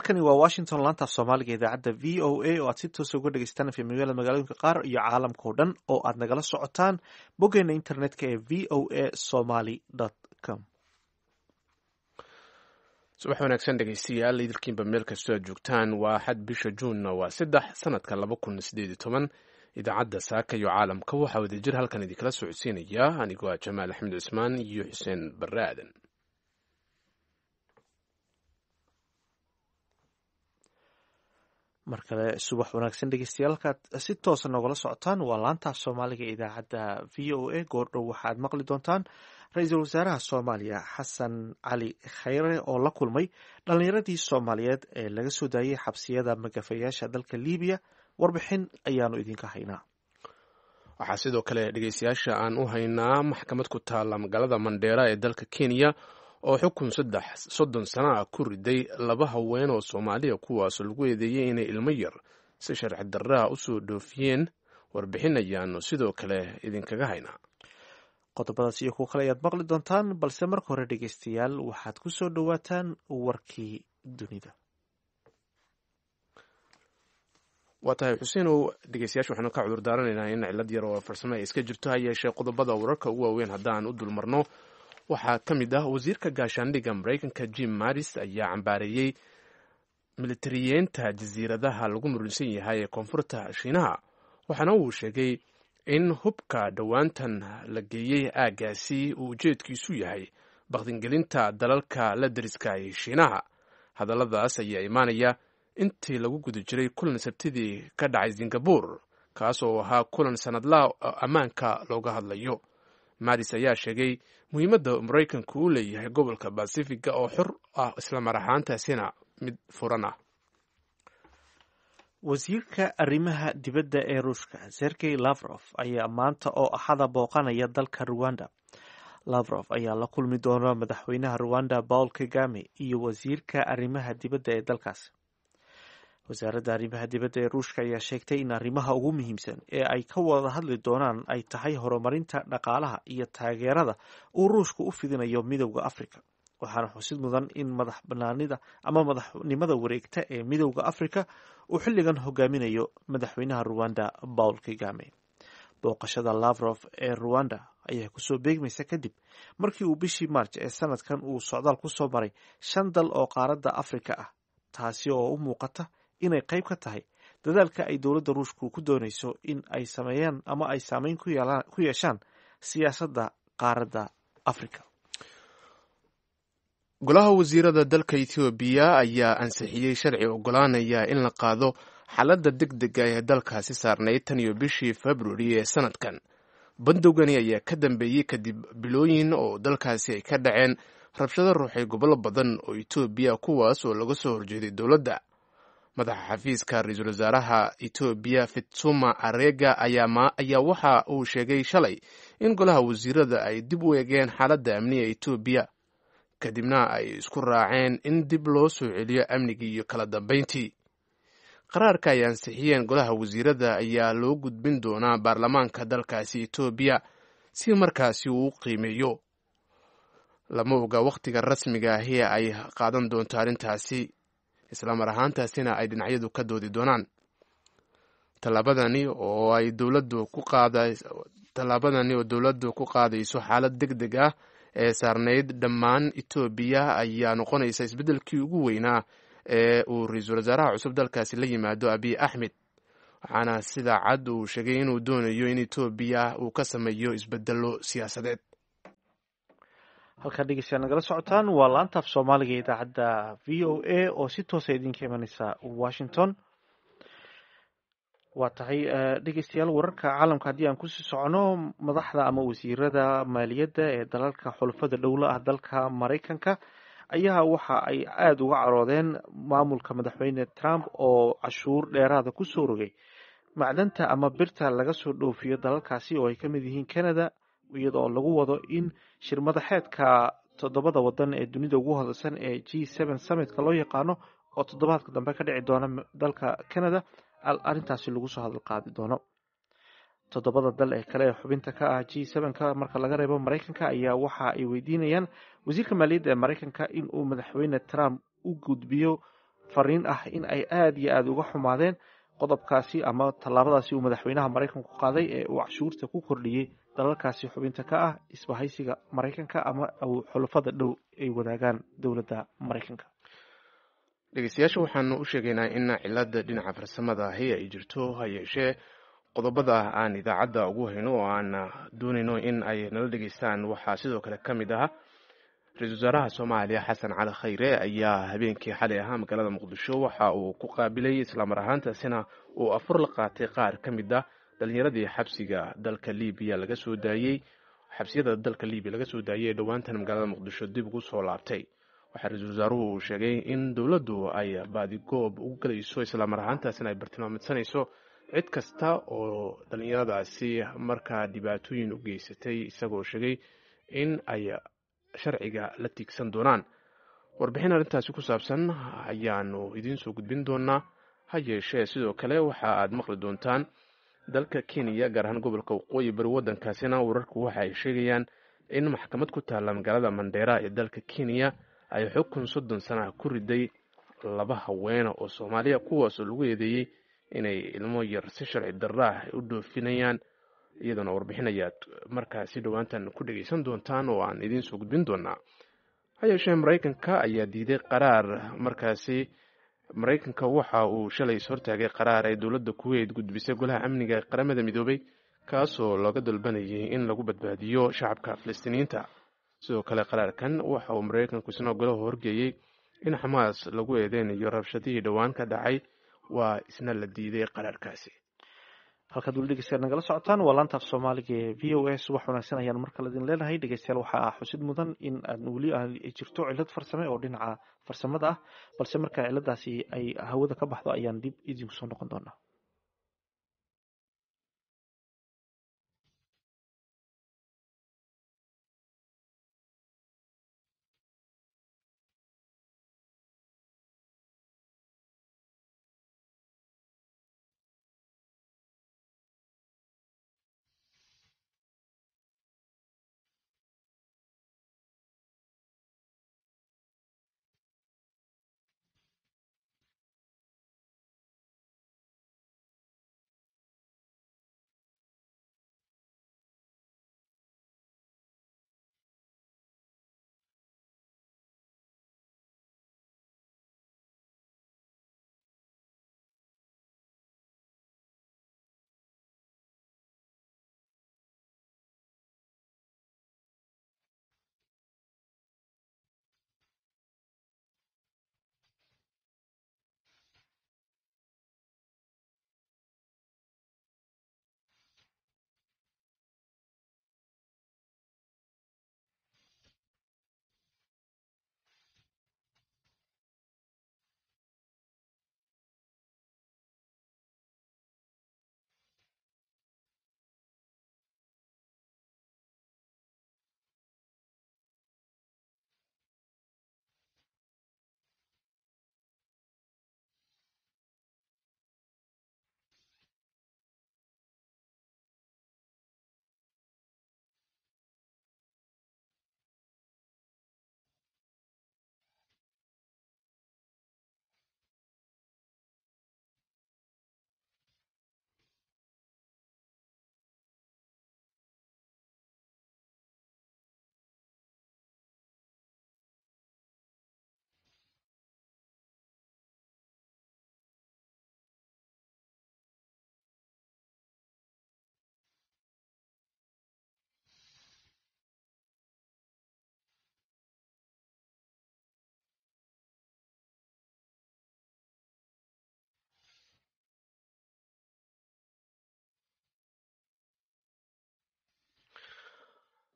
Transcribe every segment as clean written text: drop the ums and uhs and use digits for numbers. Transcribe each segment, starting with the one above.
halkani waa Washington laanta Soomaaliga idaacadda VOA oo aad si toos uga dhageystaan magaalooyinka qaar iyo caalamka oo dhan oo aad nagala socotaan boggeena internetka ee voasomali.com. subax wanaagsan dhegeystayaal idilkiinba meel kastoo aad joogtaan waa xad bisha juunna waa 3 sanadka 2018 idaacadda saaka iyo caalamka waxaa wadajir halkan idinkala socodsiinaya anigoo ah Jamaal Axmed Cusmaan iyo Xuseen Barre Aadan. mar kale subax wanaagsan dhegeystayaal si toos nogala socotaan waa laanta Soomaaliga idaacadda VOA. goordhow waxaad maqli doontaan ra-iisul wasaaraha Soomaaliya Xasan Cali Khayre oo la kulmay dhalinyaradii Soomaaliyeed ee laga soo daayay xabsiyada magafayaasha dalka Liibiya. warbixin ayaanu idinka haynaa. waxaa sidoo kale dhegeystayaasha aan u haynaa maxkamad ku taala magaalada Mandera ee dalka Kenya oo xukun 30 sano ah ku riday 2 haween oo Soomaaliya kuwaas lagu eedeeyay inay ilmo yar si sharci darro ah u soo dhoofiyeen. warbixin ayaanu sidoo kale idinkaga haynaa. qodobadaas iyo kuwo kale ayaad maqli doontaan, balse marka hore dhegeystayaal waxaad ku soo dhowaataan warkii dunida. waa tahay Xuseenow, dhegeystayaasha waxaanu ka cudur daaranaynaa in cilad yar oo farsamo ay iska jirto, ha yeeshee qodobada wararka ugu waaweyn haddaan u dulmarno waxaa ka mid ah wasiirka gaashaandhigga Mareykanka Jim Mattis ayaa cambaareeyey militariyeenta jasiiradaha lagu muransan yahay ee koonfurta Shiinaha, waxaana uu sheegay in hubka dhowaantan la geeyey aaggaasi uu ujeedkiisu yahay baqdingelinta dalalka la deriska ee Shiinaha. hadalladaas ayaa imaanaya intii lagu guda jiray kulan sabtidii ka dhacay Singapore, kaas oo ahaa kulan sanadlaha ammaanka looga hadlayo. Mattis ayaa sheegay muhiimadda Mareykanku u leeyahay gobolka Basifiga oo xor ah isla mar ahaantaasina mid furan ah. wasiirka arrimaha dibadda ee Ruushka Sergey Lavrov ayaa maanta oo axada booqanaya dalka Rwanda. Lavrov ayaa la kulmi doona madaxweynaha Rwanda Paul Kagame iyo wasiirka arrimaha dibadda ee dalkaas. wasaaradda arrimaha dibadda ee Ruushka ayaa sheegtay in arrimaha ugu muhiimsan ee ay ka wada hadli doonaan ay tahay horumarinta dhaqaalaha iyo taageerada uu Ruushku u fidinayo Midowga Afrika. waxaana xusid mudan in madaxnimada wareegta ee Midowga Afrika uu xilligan hogaaminayo madaxweynaha Rwanda Paul Kagame. booqashada Lavrov ee Rwanda ayaa kusoo beegmaysa kadib markii uu bishii March ee sanadkan uu socdaal ku soo maray 5 dal oo qaaradda Afrika ah, taasi oo u muuqata inay qayb ka tahay dadaalka ay dowladda Ruushku ku doonayso in ay sameeyaan ama ay saameyn ku yeeshaan siyaasadda qaaradda Afrika. golaha wasiirada dalka Ethiopia ayaa ansixiyey sharci ogolaanaya in la qaado xaaladda degdega ee dalkaasi saarnayd tan iyo bishii February ee sanadkan. bandowgani ayaa ka dambeeyey kadib bilooyin oo dalkaasi ay ka dhaceen rabshado ruuxay gobollo badan oo Ethiopia kuwaas oo laga soo horjeeday dowladda. madaxa xafiiska ra-iisul wasaaraha Ethiopia Fitsuma Arega ayaa waxa uu sheegay shalay in golaha wasiirada ay dib u eegeen xaaladda amniga Ethiopia, kadibna ay isku raaceen in dib loo soo celiyo amnigii iyo kala dambeyntii. qaraarka ay ansixiyeen golaha wasiirada ayaa loo gudbin doonaa baarlamaanka dalkaasi Ethiopia si markaasi uu u qiimeeyo. lama oga wakhtiga rasmiga ahi ay qaadan doonto arrintaasi, isla mar ahaantaasina ay dhinacyadu ka doodi doonaan. tallaabadani oo dowladdu ku qaadayso xaalad degdeg ah ee saarnayd dhammaan Ethiopia ayaa noqonaysa isbeddelkii ugu weynaa ee uu ra-iisul wasaaraha cusub dalkaasi la yimaado Abiy Ahmed, waxaana sida cad uu sheegay inuu doonayo in Ethiopia uu ka sameeyo isbeddello siyaasadeed. halkaa dhegeystayaal nagala socotaan waa laanta af Soomaaliga idaacadda VOA oo si toosa idinka imanaysa Washington. waa tahay dhegeystayaal wararka caalamka haddii aan kusii socono, madaxda ama wasiirada maaliyadda ee dalalka xulafada dhowla ah dalka Mareykanka ayaa waxa ay aada uga caroodeen maamulka madaxweyne Trump oo cashuur dheeraada ku soo rogay macdanta ama birta laga soo dhoofiyo dalalkaasi oo ay ka mid yihiin Canada, iyadoo lagu wado in shir madaxeedka 7 wadan ee dunida ugu hodansan ee G7 summitka loo yaqaano oo toddobaadka dambe ka dhici doona dalka Canada arrintaasi lagu soo hadal qaadi doono. 7 dal ee kale ee xubinta ka ah G7-ka marka laga reebo Mareykanka ayaa waxa ay weydiinayaan wasiirka maaliyadda ee Mareykanka in uu madaxweyne Trump u gudbiyo fariin ah in ay aada iyo aada uga xumaadeen qodobkaasi ama tallaabadaasi uu madaxweynaha maraykanku qaaday ee uu cashuurta ku kordhiyey dalalkaasi xubinta ka ah isbahaysiga maraykanka ama xulafada dhow ay wadaagaan dowladda maraykanka. dhegeystayaasha waxaanu u sheegaynaa in cilada dhinaca farsamada ahi ay jirto, ha yeeshee qodobada aan idaacadda ugu hayno oo aan doonayno in ay nala dhegeystaan waxaa sidoo kale ka mid ah ra-iisul wasaaraha soomaaliya xasan cali khayre ayaa habeenkii xalay ahaa magaalada muqdisho waxa uu ku qaabilay islamar ahaantaasina uu afur la qaatay qaar ka mid ah dhalinyaradii xabsiga dalka libiya laga soo daayey xabsiyada dalka libiya laga soo daayey ee dhowaantan magaalada muqdisho dib ugu soo laabtay. waxaa ra-iisul wasaaruhu uu sheegay in dowladdu ay baadigoob ugu galayso islamar ahaantaasina ay bartilmaamidsanayso cid kasta oo dhalinyaradaasi markaa dhibaatooyin u geysatay, isagoo sheegay in ay sharciga la tiigsan doonaan. warbixin arrintaasi ku saabsan ayaanu idiin soo gudbin doonaa. ha yeeshee sidoo kale waxa aad maqli doontaan dalka Kenya, gaar ahaan gobolka waqooyi bari waddankaasina wararku waxa ay sheegayaan in maxkamad ku taalla magaalada Mandera ee dalka Kenya ay xukun 30 sano ku riday 2 haween oo Soomaaliya kuwaas oo lagu eedeeyay inay ilmo yar si sharci darro ah u dhoofinayaan, iyadana warbixinayaad markaasi dhowaantan ku dhageysan doontaan oo aan idiin soo gudbin doonaa. ha yeeshee Maraykanka ayaa diiday qaraar markaasi Maraykanka waxa uu shalay hortaagay qaraar ay dowladda Kuwait gudbisay golaha amniga ee qaramada midoobay kaasoo looga dalbanayay in lagu badbaadiyo shacabka Falastiiniyiinta. sidoo kale qaraarkan waxa uu Maraykanku isna golaha horgeeyay in Xamaas lagu eedeynayo rabshadihii dhowaan ka dhacay, waa isna la diiday qaraarkaasi. halkaad weli dhegeystayaal nagala socotaan waa laanta af soomaaliga ee v o a. subax wanaagsan ayaan mar kale idin leenahay dhegeystayaal. waxaa xusid mudan in weli jirto cilad farsame oo dhinaca farsamada ah, balse marka ciladaasi ay hawada ka baxdo ayaan dib idinku soo noqon doonaa.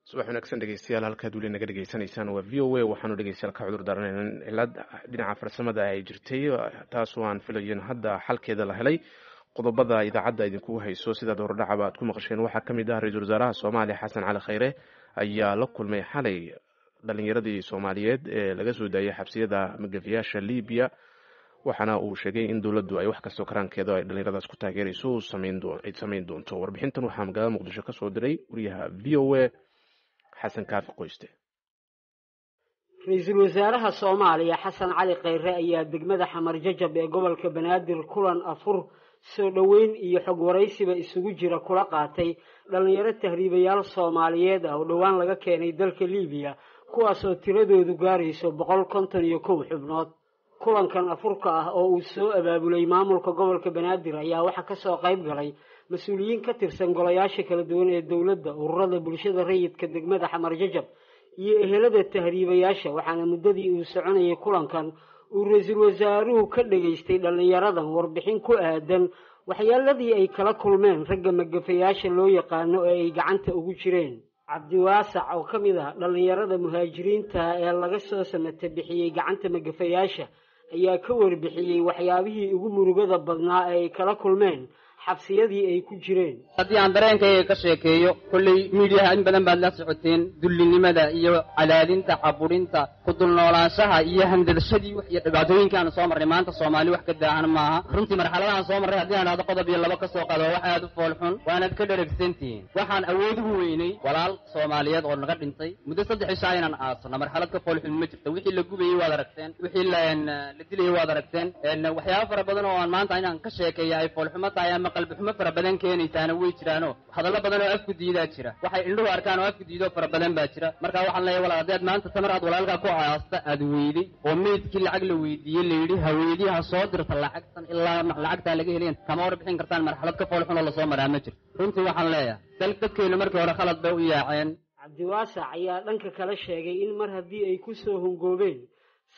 subax wanaagsan dhegeystayaal, halkaad weli naga dhegeysanaysaan waa v o a. waxaanu dhegeystayaal ka cudur daaranaynaa in cilad dhinaca farsamada ay jirtay, taasoo aan filayin hadda xalkeeda la helay. qodobada idaacadda idinku hayso sidaad hordhacaba aad ku maqasheen waxaa ka mid ah ra-iisul wasaaraha Soomaaliya Xasan Cali Khayre ayaa la kulmay xalay dhalinyaradii Soomaaliyeed ee laga soo daayay xabsiyada magafiyaasha Libiya, waxaana uu sheegay in dowladdu ay wax kastoo karaankeeda ay dhalinyaradaas ku taageerayso ay samayn doonto. warbixintan waxaa magaalada Muqdisho ka soo diray wariyaha v o a xasan kaafi qoyste. ra-iisul wasaaraha Soomaaliya Xasan Cali Khayre ayaa degmada Xamar Jajab ee gobolka Banaadir kulan afur soo dhaweyn iyo xog waraysiba isugu jira kula qaatay dhalinyaro tahriibayaal Soomaaliyeed oo dhawaan laga keenay dalka Liibiya kuwaas oo tiradoodu gaarayso 151 xubnood. kulankan afurka ah oo uu soo abaabulay maamulka gobolka Banaadir ayaa waxa ka soo qayb galay mas'uuliyiin ka tirsan golayaasha kala duwan ee dawladda, ururada bulshada rayidka degmada Xamar Jajab iyo ehelada tahriibayaasha. waxaana muddadii uu soconayay kulankan uu ra-iisul wasaaruhu ka dhageystay dhalinyaradan warbixin ku aadan waxyaaladii ay kala kulmeen ragga magafayaasha loo yaqaano ee ay gacanta ugu jireen. Cabdiwaasac oo ka mid ah dhalinyarada muhaajiriinta ee laga soo samata bixiyay gacanta magafayaasha ayaa ka warbixiyay waxyaabihii ugu murugada badnaa ee ay kala kulmeen xabsiyadii ay ku jireen. haddii aan dareenkayga ka sheekeeyo kulley miidiyaha in badan baad la socoteen dullinimada iyo cadaadinta caburinta ku dulnoolaanshaha iyo handadashadii iyo dhibaatooyinkii aan soo marnay maanta Soomaali wax ka daahan maaha. runtii marxaladahan soo marray haddii aan aado qodob iyo laba ka soo qaado wax aad u foolxun waanaad ka dheregsantihiin. waxaan awood ugu weynay walaal Soomaaliyeed oo naga dhintay muddo 3 cisho inaan aasno. marxalad ka foolxun ma jirto. wixii la gubayay waad aragteen, wixii la dilayay waad aragteen. waxyaabo fara badan oo aan maanta inaan ka sheekeeyo ay foolxumo tahay ama qalbi xumo fara badan keenaysaana way jiraano hadallo badan oo afku diidaa jira. waxay indhuhu arkaan oo afku diido fara badan baa jira. marka waxaan leeyahay walaal haddii aad maanta tamar aad walaalka ku caasta aad weyday oo meydkii lacag la weydiiyey la yidhi haweeniyha soo dirta lacagtan ilaa lacagtaa laga helayn kama warbixin kartaan. marxalad ka foolxun oo lasoo maraa ma jirto. runtii waxaan leeyahay dadkeenu markii hore khalad bay u yaaceen. Cabdiwaasac ayaa dhanka kale sheegay in mar haddii ay ku soo hongoobeen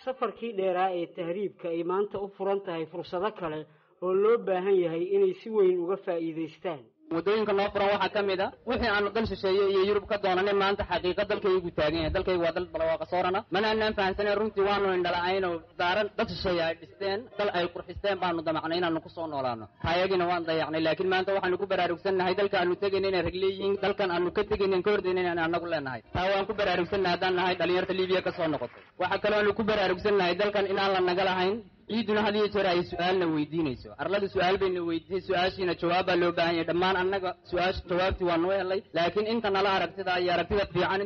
safarkii dheeraa ee tahriibka ay maanta u furan tahay fursado kale oo loo baahan yahay inay si weyn uga faa'iideystaan. wadooyinka noo furan waxaa ka mid ah wixii aanu dal shisheeye iyo Yurub ka doonanay maanta xaqiiqo dalkaygu taagan yahay. dalkaygu waa dal barwaaqo soorana mana aanan fahansanay. runtii waanu indhala'ayn oo daaran dad shisheeye ay dhisteen dal ay qurxisteen baanu damacnay inaanu ku soo noolaano. taayagina waan dayacnay. laakiin maanta waxaanu ku baraarugsannahay dalka aanu tegayna inay rag leeyihiin, dalkan aanu ka tegayna ka hordayna inaan anagu leenahay. taa waan ku baraarugsannahay haddaan nahay dhalinyarta Liibiya ka soo noqotay. waxaa kaloo aanu ku baraarugsannahay dalkan inaan la naga lahayn. ciiduna had iyo jeer ay su'aalna weydiinayso. arladu su'aal bayna weydiisay, su'aashiina jawaab baa loo baahan yahay. dhammaan annaga su'aasha jawaabtii waa noo helay. laakiin inta nala aragtida iyo aragtida fiican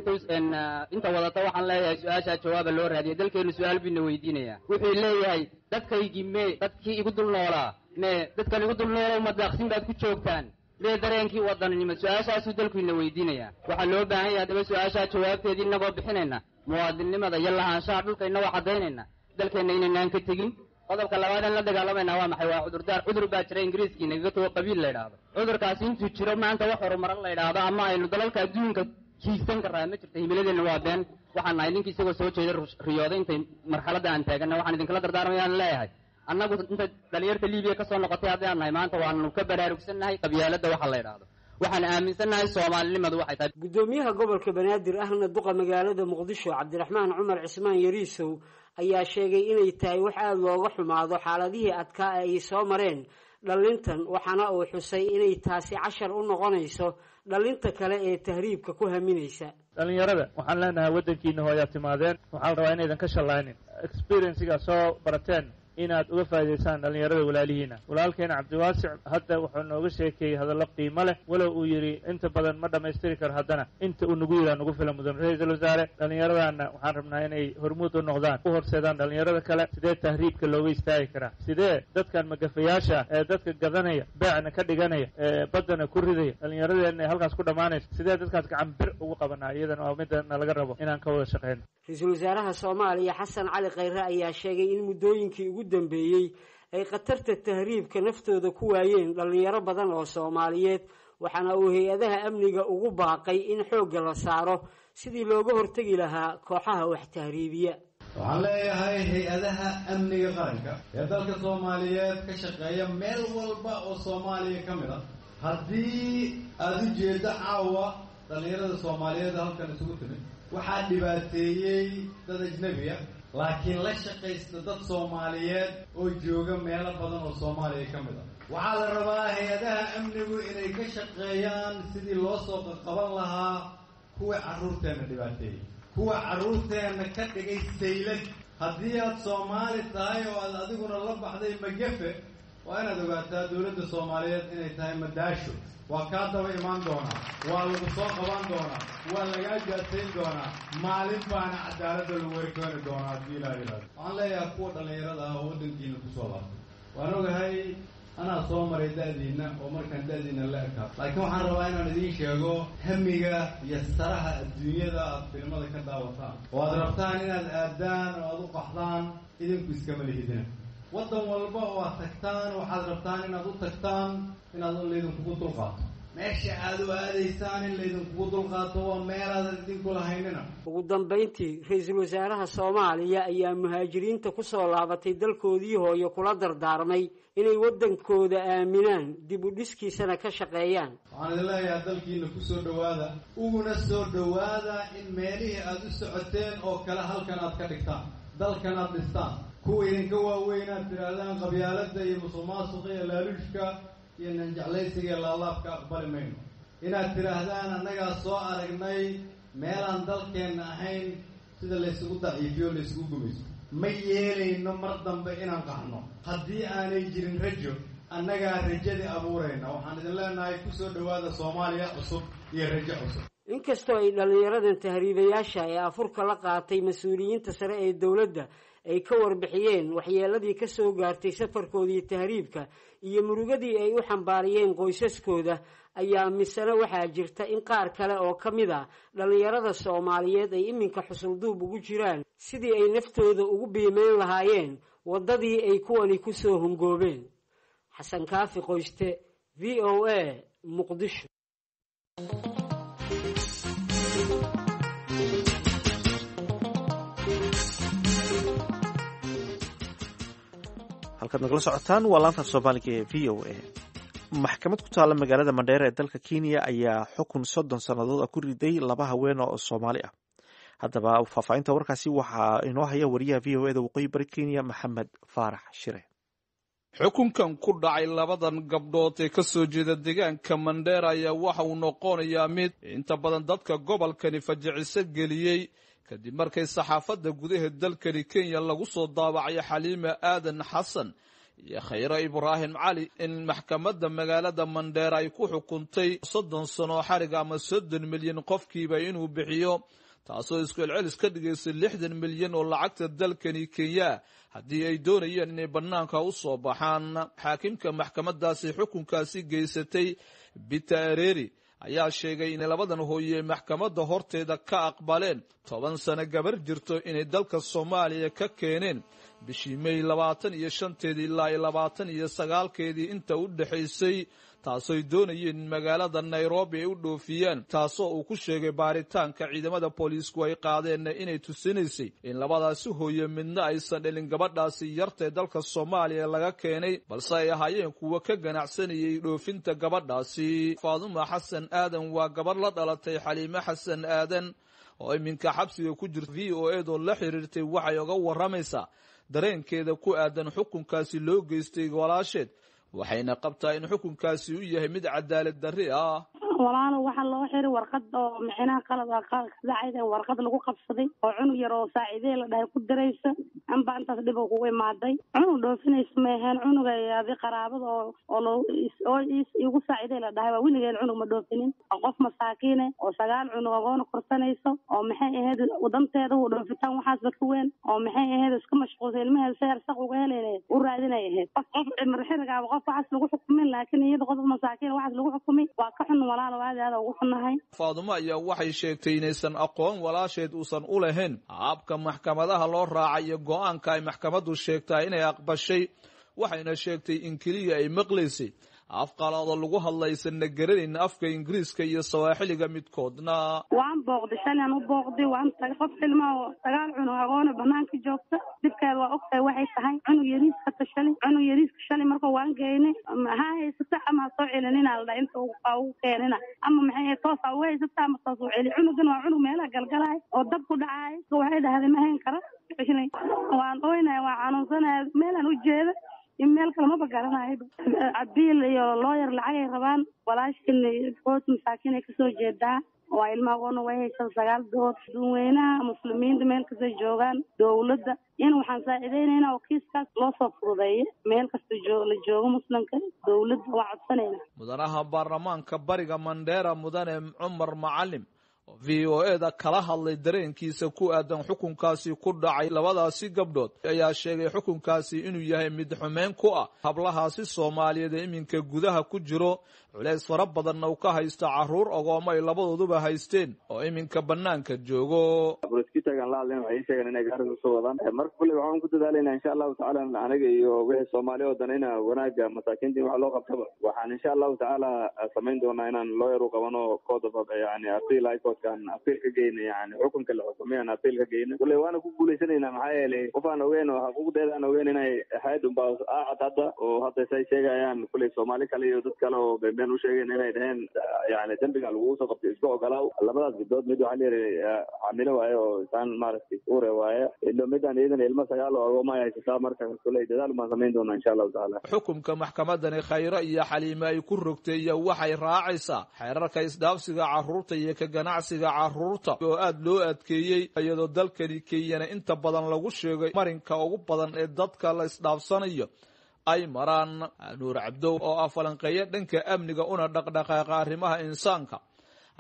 inta wadata waxaan leeyahay su'aasha jawaaba loo raadiyay. dalkeenu su'aal bayna weydiinaya. wuxuu leeyahay dadkaygii mee dadkii igu dul noolaa mee dadkan igu dul noolaa ma daaqsin baad ku joogtaan mee dareenkii wadaninimo. su'aashaasuu dalkiina weydiinaya. waxaa loo baahan yahay haddaba su'aasha jawaabteedii inagoo bixinayna muwaadinimada iyo lahaanshaha dhulka inagoo cadaynayna dalkeena inaynaan ka tegin. qodobka labaad aan la dagaalamayna waa maxay? waa cudurdaar. cudur baa jira ingiriiskii nagaga tago qabiil la yidhaahdo. cudurkaasi intuu jiro maanta wax horumaran la yidhaahdo ama aynu dalalka adduunka hiigsan karraa ma jirta. himiladeenna waa been. waxaan nahay ninkii isagoo soo jeeda riyooday intay marxaladda aan taaganna. waxaan idinkala dardaarmayaan leeyahay annagu inta dhalinyarta Liibiya ka soo noqotay haddii aan nahay maanta waanu ka baraarugsannahay qabyaaladda waxa la yidhaahdo. waxaan aaminsannahay Soomaalinimadu waxay tahay. gudoomiyaha gobolka Banaadir ahna duqa magaalada Muqdisho Cabdiraxmaan Cumar Cismaan Yariisow ayaa sheegay inay tahay wax aad looga xumaado xaaladihii adkaa ay soo mareen dhalintan. waxaana uu xusay inay taasi cashar u noqonayso dhalinta kale ee tahriibka ku haminaysa. dhalinyarada waxaan leenahay waddankiina hooyaa timaadeen. waxaa la rabaa inaydan ka shallaynin experience-ga soo barateen inaad uga faa'iidaysaan dhalinyarada walaalihiina. walaalkeena Cabdiwaasic hadda wuxuu nooga sheekeeyey hadallo qiimo leh. walow uu yidhi inta badan ma dhammaystiri karo, haddana inta uu nagu yidhaha nagu filan mudan. ra-iisul wasaare dhallinyaradaana waxaan rabnaa inay hormuud u noqdaan, u horseedaan dhalinyarada kale. sidee tahriibka looga istaagi karaa? sidee dadkan magafayaasha ee dadka gadanaya beecna ka dhiganaya ee baddana ku ridaya dhallinyaradeenna halkaas ku dhammaanaysa sidee dadkaas gacan bir ugu qabanaa? iyadana waa midana laga rabo inaan ka wada shaqeyno. ra-iisul wasaaraha Soomaaliya Xasan Cali Khayre ayaa sheegay in muddooyinkii ugu dambeeyay ay khatarta tahriibka naftooda ku waayeen dhalinyaro badan oo Soomaaliyeed. waxaana uu hay-adaha amniga ugu baaqay in xoogga la saaro sidii looga hortagi lahaa kooxaha wax tahriibiya. waxaan leeyahay hay-adaha amniga qaranka ee dalka Soomaaliyeed ka shaqeeya meel walba oo Soomaaliya ka mid ah, haddii aad u jeedo caawa dhalinyarada Soomaaliyeed halkan isugu timid waxaa dhibaateeyey dad ajnabi ah, laakiin la shaqaysta dad Soomaaliyeed oo jooga meelo badan oo Soomaaliya ka mid ah. waxaa la rabaa hay-adaha amnigu inay ka shaqeeyaan sidii loo soo qaban lahaa kuwa carruurteenna dhibaateeyey, kuwa carruurteenna ka dhigay saylad. haddii aad Soomaali tahay oo aad adiguna la baxday magafe waa inaad ogaataa dowladda Soomaaliyeed inay tahay madaasho waa ka daba imaan doona waa lagu soo qaban doona waa laga jaasayn doona maalin baana cadaaladda lagu warkeeni doona hadii la yiraahdo waxaan leeyahay kuwa dhalinyarada ah oo wadankiina ku soo laabtay waan ogahay anaa soo maray da'diina oo markaan da'diina la ekaa laakiin waxaan rabaa inaan idiin sheego hamiga iyo saraha adduunyada aad filmada ka daawataan oo aad rabtaan inaad aadaan oo aad u qaxdaan idinku iskama lihidina waddan walba oo aad tagtaan waxaad rabtaan inaad u tagtaan inaad laydinkugu dulqaato meesha aad u aadaysaan in laydinkugu dulqaato waa meelaadan idinku lahaynina ugu dambayntii ra-iisul wasaaraha Soomaaliya ayaa muhaajiriinta ku soo laabatay dalkoodii hooyo kula dardaarmay inay wadankooda aaminaan dib u dhiskiisana ka shaqeeyaan waxaan idin leeyahay dalkiina ku soo dhawaada uguna soo dhawaada in meelihii aad u socoteen oo kale halkan aad ka dhigtaan dalkan aad dhistaan kuwa idinka waaweyn aad tirahdaan qabyaaladda iyo musuqmaasuqa iyo laaluushka iyo nanjeclaysiga laalaabka aqbali mayno inaad tiraahdaan annagaa soo aragnay meelaan dalkeenna ahayn sida laysugu daciifiyo laysugu gumayso ma yeelayno mar dambe inaan qaxno haddii aanay jirin rajo annagaa rajadii abuurayna waxaan idin leenahay ku soo dhawaada Soomaaliya cusub iyo rajo cusub inkastoo ay dhalinyaradan tahriibayaasha ee afurka la qaatay mas'uuliyiinta sare ee dawladda ay ka warbixiyeen waxyeeladii ka soo gaartay safarkoodii tahriibka iyo murugadii ay u xambaariyeen qoysaskooda ayaa misana waxaa jirta in qaar kale oo ka mid ah dhalinyarada Soomaaliyeed ay iminka xusulduub ugu jiraan sidii ay naftooda ugu biimeyn lahaayeen wadadii ay kuwani ku soo hungoobeen. Xasan Kaafi Qoyste, VOA, Muqdisho. halkaad nagala socotaan waa laanta Soomaaliga ee VOA. maxkamad ku taala magaalada Mandheera ee dalka Kenya ayaa xukun 30 sanadood ku riday laba haween oo Soomaali ah. haddaba faafahinta warkaasi waxaa inoo haya wariyaha VOA da waqooyi bari Kenya Maxamed Faarax Shire. xukunkan ku dhacay labadan gabdhood ee ka soo jeeda deegaanka Mandheera ayaa waxa uu noqonayaa mid inta badan dadka gobolkani fajiciso geliyay kadib markay saxaafadda gudaha dalkani Kenya lagu soo daabacay Xaliima Aadan Xasan iyo Khayra Ibrahim Cali in maxkamadda magaalada Mandheera ay ku xukuntay 30 sano xarig ama 30 milyan qofkiiba inuu bixiyo taasoo isku celcelis ka dhigaysay 60 milyan oo lacagta dalkani Kenya haddii ay doonayeen inay bannaanka u soo baxaan. xaakimka maxkamadaasi xukunkaasi geysatay Bitareeri ayaa sheegay in labadan hooye maxkamadda horteeda ka aqbaleen 10 sano gabar jirto inay dalka Soomaaliya ka keeneen bishii May 25 ilaa 29 inta u dhaxaysay taasoo ay doonayeen magaalada Nairobi ay u dhoofiyaan taasoo uu ku sheegay baaritaanka ciidamada booliisku ay qaadeen inay tusinaysay in labadaasi hooye midna aysan dhalin gabadhaasi yartay dalka Soomaaliya laga keenay balse ay ahaayeen kuwa ka ganacsanayay dhoofinta gabadhaasi. Faaduma Xasan Aadan waa gabar la dhalatay Xaliima Xasan Aadan oo iminka xabsiga ku jirta. VOA oo la xiriirtay waxay uga waramaysaa dareenkeeda ku aadan xukunkaasi loo geystay walaasheed waxayna qabtaa in xukunkaasi uu yahay mid cadaalad darri ah. walaalo waxa loo xiray warqad oo micnaha qalad dhacay warqad lagu qabsaday oo cunug yar oo saaciidey la dhahay ku diraysa amba intaas dhib ugu imaaday cunug dhoofinaysa ma ahayn cunug ay qaraabada oo igu saaciidey la dhahay waa wiilgeel cunug ma dhoofinin qof masaakiin oo 9 cunug agoon korsanayso oo maxay ahayd wadanteeda u dhoofitaan waxaas ka weyn oo maxay ahayd iska mashquulsan ilmaha seer saq uga helayay u raadinay ahayd qof cimri xiriga qof waxaas lagu xukumin laakiin iyada qof masaakiin waxaas lagu xukumay waa ka xun walaalo Faaduma ayaa waxay sheegtay inaysan aqoon walaasheed uusan u lahayn habka maxkamadaha loo raacayo go'aanka ay maxkamaddu sheegtay inay aqbashay waxayna sheegtay in kaliya ay maqlaysay afqalada lagu hadlaysan garanayna afka Ingiriiska iyo Sawaaxiliga midkoodna. waan booqday shalay u booqday waan tagay qof ilmo 9 cunug agoon banaanka joogta dibkeed waa ogtay waxay tahay cunug yariiska shalay markuu waan geynay ha haysata ama soo celinina la inta uu keenina ama maxay toos ah way haysata ama soo celi cunugan waa cunug meelaha galgalay oo dab ku dhacay waxay dhahdeen ma hayn kara waan ooynay waa xanuunsanay meelan u jeeda email kale ma bagaranayo abiil iyo lawyer lacag ay rabaan walaashin qoys masaakiin ay ka soo jeedaa waa ilmaha oona way haysan 9 dood dadweynaha muslimiinta meel kasta joogaan dawladda in waxaan saacideynayna oo kiiskaas loo soo fududeeyo meel kasta la joogo muslimka dawladda waa codsanayna mudanaha baarlamaanka bariga Mandera mudane Cumar Macalim VOA-da kala hadlay dareenkiisa ku aadan xukunkaasi ku dhacay labadaasi gabdhood ayaa sheegay xukunkaasi inuu yahay mid xumeyn ku ah hablahaasi Soomaaliyeed ee iminka gudaha ku jiro culays fara badan oo ka haysta caruur ogooma ay labadooduba haysteen oo iminka banaanka joogo boliskitagan la hadleen waxay sheegeen inay gaarka soo wadaan marka kulli waxaan ku dadaalayna insha Allah ta'ala anaga iyo wixii Soomaaliya oo danayna wanaaga masaakiinta wax loo qabtaba waxaan insha Allah ta'ala samayn doonaa inaan lawyer u qabano code of yani appeal high court kan appeal ka geeyna yani xukunka la xukumay appeal ka geeyna kulli waana ku guuleysanayna maxaa yeelay qofaan ogeyn oo xuquuqdeeda aan ogeyn inay hay'adun baa hadda oo hadda say sheegayaan kulli Soomaali kale iyo dad kale oo u sheegeen inay dhaheen yani dambiga lagu soo qabtay isku ogolaaw labadaas gabdhood mid waxa leeyahay xamilo waayo oo isaan maaragtay uure waayo ilo midaan iidan ilmo 9 oo ma haysta marka kulay dadaal ma sameyn doona insha Allah ta'ala xukunka maxkamadani Khayra iyo Xaliima ay ku rogtay iyo waxay raacaysaa xeerarka isdhaafsiga caruurta iyo ka ganacsiga caruurta oo aad loo adkeeyay iyadoo dalkani Kenya inta badan lagu sheegay marinka ugu badan ee dadka la isdhaafsanayo ay maraan Nuur Cabdow oo afalanqeeya dhanka amniga una dhaqdhaqaaqa arrimaha insaanka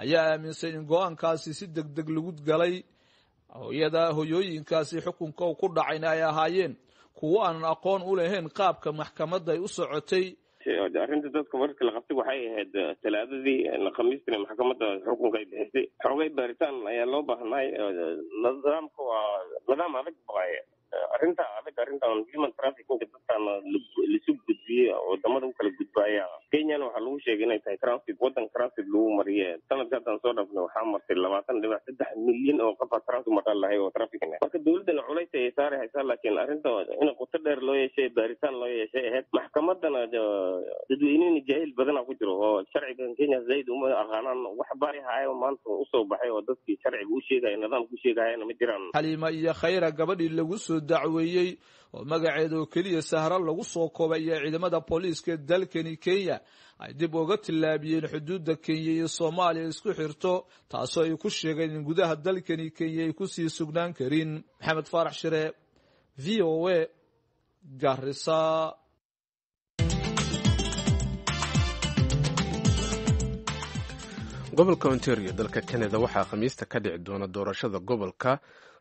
ayaa aaminsan in go'aankaasi si degdeg lagu galay hooyooyinkaasi xukunka ku dhacayna ay ahaayeen kuwo aan aqoon u lahayn qaabka maxkamadda ay u socotay arrinta dadka markii la qabtay waxay ahayd talaadadii khamiistii maxkamadda xukunka ay bixisay xogay baaritaan ayaa loo baahnay nidaamka waa nidaam adag baqay arrintan human trafficking dadkan lisu gudbiyay wadamada u kala gudbaya Kenya waxa lagu sheegay inay tahay transit wadan transit lagu mariyay sanadkan soo dhaafnay waxa martay 20.3 milyan oo qof transit marka la hayo trafficking marka dawladda culays ay saaraysaa laakiin arrinta in qoto dheer loo yeeshay baaritaan loo yeeshay ahayd maxkamadana dadweynaha jahil badan ku jiro oo sharciga Kenya zayd uma aqaanaan wax bari hayo maanta u soo baxay oo dadkii sharciga u sheegay nidaam ku sheegayna ma jiraan Xaliima iyo Khayra gabadhii lagu soo dacweeyay oo magaceedu kaliya Sahra lagu soo koobay ciidamada booliiska dalkani Kenya ay dib uga tilaabiyeen xuduudda Kenya iyo Soomaaliya isku xirto taasoo ay ku sheegeen in gudaha dalkani Kenya ay ku sii sugnaan karin Maxamed Faarax Shire VOA Garissa gobolka Ontario dalka Canada waxaa khamiista ka dhici doona doorashada gobolka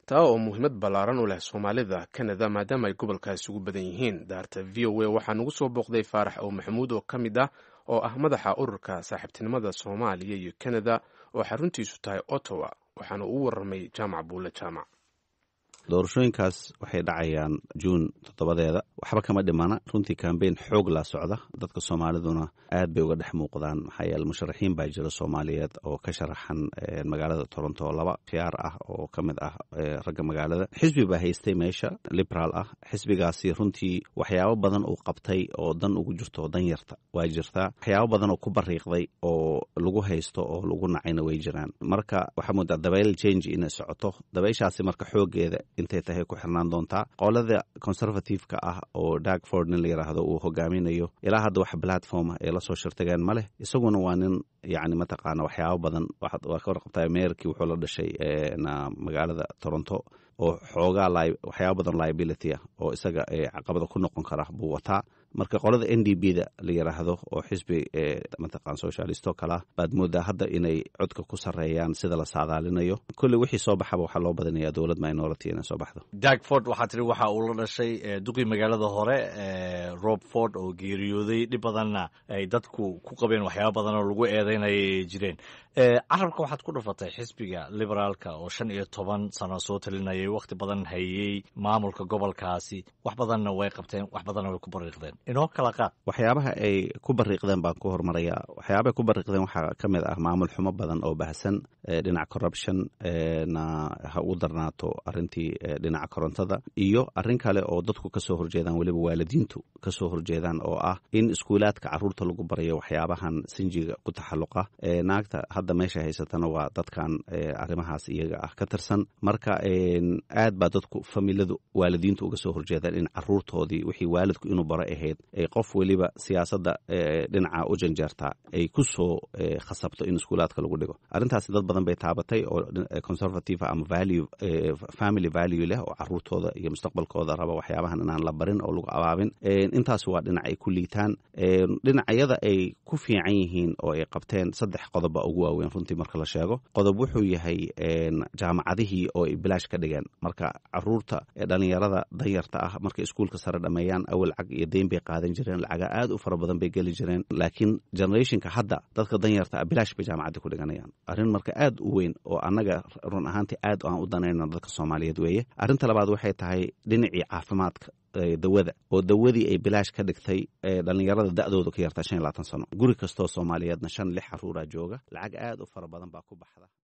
taa oo muhiimad ballaaran u leh Soomaalida Canada maadaama ay gobolkaasi ugu badan yihiin daarta VOA waxaa nagu soo booqday Faarax oo Maxamuud oo kamid ah oo ah madaxa ururka saaxiibtinimada Soomaaliya iyo Canada oo xaruntiisu tahay Ottawa waxaana uu warramay Jaamac Buule Jaamac doorashooyinkaas waxay dhacayaan June 7 waxba kama dhimana runtii campaign xoog la socda dadka Soomaaliduna aad bay uga dhex muuqdaan maxaa yeelay musharaxiin baa jira Soomaaliyeed oo ka sharaxan magaalada Toronto 2 khiyaar ah oo kamid ah ragga magaalada xisbi baa haystay meesha liberal ah xisbigaasi runtii waxyaabo badan uu qabtay oo dan ugu jirto dan yarta waa jirtaa waxyaabo badan oo ku bariiqday oo lagu haysto oo lagu nacayna way jiraan marka waxa muddo dabayl change in socoto dabayshaasi marka xoogeeda intay tahay ku xirnaan doontaa qolada conservative-ka ah oo Doug Ford nin la yiraahdo uu hogaaminayo ilaa hadda wax platform ee la soo shirtageen male isaguna waa nin yani mataqaana waxyaabo badan waa ka warqabtaa meerkii wuxuu la dhashay magaalada Toronto oo xoogaa waxyaabo badan liability ah oo isaga caqabada ku noqon kara buu wataa marka qolada NDP-da la yiraahdo oo xisbi mataqaan socialist oo kala baad moodaa hadda inay codka ku sareeyaan sida la saadaalinayo kulli wixii soo baxaba waxa loo badanayaa dawlad minority inay soo baxdo Doug Ford waxa tiri waxa uu la dhashay duqii magaalada hore Rob Ford oo geeriyooday dib badanna ay dadku ku qabeen waxyaabo badan oo lagu eedeynay jireen carabka waxaad ku dhufatay xisbiga liberaalka oo 15 sano soo talinayay waqti badan hayay maamulka gobolkaasi wax badanna way qabteen wax badanna way ku bariiqdeen inoo kala qaad waxyaabaha ay ku bariiqdeen baan ku hormaraya waxyaabaha ku bariiqdeen waxa kamid ah maamul xumo badan oo baahsan dhinaca corruption na ha u darnaato arintii dhinaca korontada iyo arin kale oo dadku ka soo horjeedaan waliba waalidiintu ka soo horjeedaan oo ah in iskuulaadka caruurta lagu barayo waxyaabahan sinjiga ku taxalluqa naagta hadda meesha haysatana waa dadkan arrimahaas iyaga ah ka tirsan marka aad baa dadku familiyadu waalidiintu uga soo horjeedaan in caruurtoodii wixii waalidku inuu baro ahayd ahayd qof weliba siyaasadda dhinaca u janjeerta ay ku soo khasabto in iskuulaadka lagu dhigo. arrintaasi dad badan bay taabatay oo conservative ama family value leh oo caruurtooda iyo mustaqbalkooda raba waxyaabahan inaan la barin oo lagu abaabin. intaas waa dhinac ay ku liitaan. dhinacyada ay ku fiican yihiin oo ay qabteen 3 qodob ugu waaweyn runtii marka la sheego. qodob wuxuu yahay jaamacadihii oo ay bilaash ka dhigeen, marka caruurta dhalinyarada danyarta ah markay iskuulka sare dhameeyaan awal lacag iyo deyn bay qaadan jireen, lacaga aad u fara badan bay geli jireen. laakiin generationka hadda dadka danyarta ah bilaash bay jaamacadda ku dhiganayaan. arrin marka aad u weyn oo annaga run ahaantii aad aan u danayno dadka Soomaaliyeed weeye. arrinta labaad waxay tahay dhinacii caafimaadka dawada oo dawadii ay bilaash ka dhigtay dhalinyarada da'dooda ka yarta 25 sano. guri kastoo Soomaaliyeedna 5-6 caruura jooga, lacag aad u fara badan baa ku baxda.